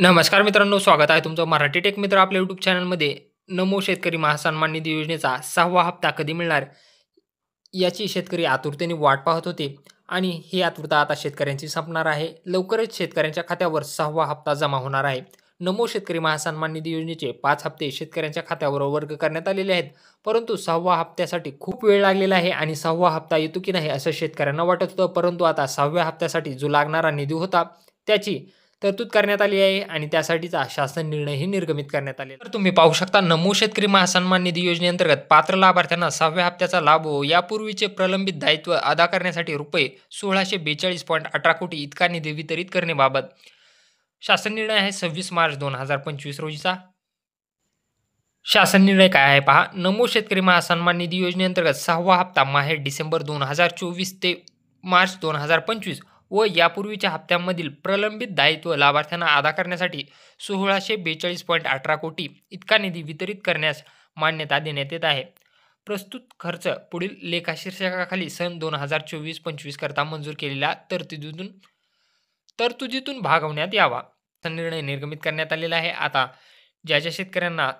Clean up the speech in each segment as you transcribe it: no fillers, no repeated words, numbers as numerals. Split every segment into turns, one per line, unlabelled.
नमस्कार मित्रांनो, स्वागत आहे तुमचं मराठी टेक मित्र आपल्या यूट्यूब चॅनलमध्ये. नमो शेतकरी महासन्मान निधी योजनेचा 6वा हप्ता कधी मिळणार याची शेतकरी आतुरतेने वाट पाहत होते आणि ही आतुरता आता शेतकऱ्यांची संपणार आहे. लवकरच शेतकऱ्यांच्या खात्यावर 6वा हप्ता जमा होणार आहे. नमो शेतकरी महासन्मान निधी योजनेचे 5 हप्ते शेतकऱ्यांच्या खात्यावर वर्ग करण्यात आलेले आहेत. परंतु 6व्या हप्त्यासाठी खूप वेळ लागलेला आहे आणि 6वा हप्ता येतो की नाही असं शेतकऱ्यांना वाटत होतं. परंतु आता 6व्या हप्त्यासाठी जो लागणारा निधी होता त्याची तरतूद करण्यात आली आहे आणि त्यासाठीचा शासन निर्णयही निर्गमित करण्यात आले. तर तुम्ही पाहू शकता, नमो शेतकरी महासन्मान निधी योजनेअंतर्गत पात्र लाभार्थ्यांना 6व्या हप्त्याचा लाभ व यापूर्वीचे प्रलंबित दायित्व अदा करण्यासाठी रुपये 1642.18 कोटी इतका निधी वितरित करण्याबाबत शासन निर्णय आहे 26 मार्च 2025 रोजीचा. शासन निर्णय काय आहे पहा. नमो शेतकरी महासन्मान निधी योजनेअंतर्गत 6वा हप्ता माहे डिसेंबर 2024 ते मार्च 2025 व यापूर्वीच्या हप्त्यांमधील प्रलंबित दायित्व लाभार्थ्यांना अदा करण्यासाठी 1642.18 कोटी इतका निधी वितरित करण्यास मान्यता देण्यात येत आहे. प्रस्तुत खर्च पुढील लेखाशीर्षकाखाली सन 2024-25 करता मंजूर केलेल्या तरतुदीतून भागवण्यात यावा. निर्णय निर्गमित करण्यात आलेला आहे. आता ज्या शेतकऱ्यांना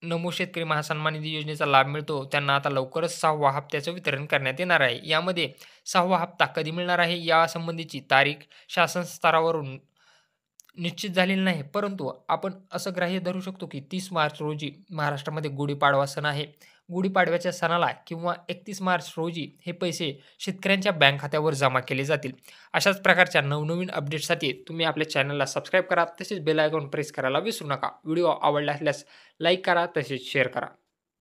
नमो शेतकरी महासन्मान निधी योजनेचा लाभ मिळतो त्यांना आता लवकरच 6व्या हप्त्याचं वितरण करण्यात येणार आहे. यामध्ये 6वा हप्ता कधी मिळणार आहे यासंबंधीची तारीख शासन स्तरावरून निश्चित झालेली नाही. परंतु आपण असं ग्राह्य धरू शकतो की 30 मार्च रोजी महाराष्ट्रामध्ये गुढीपाडवा सण आहे. गुढीपाडव्याच्या सणाला किंवा 31 मार्च रोजी हे पैसे शेतकऱ्यांच्या बँक खात्यावर जमा केले जातील. अशाच प्रकारच्या नवनवीन अपडेट्ससाठी तुम्ही आपल्या चॅनलला सबस्क्राईब करा, तसेच बेल आयकॉन प्रेस करायला विसरू नका. व्हिडिओ आवडला असल्यास लाईक करा, तसेच शेअर करा.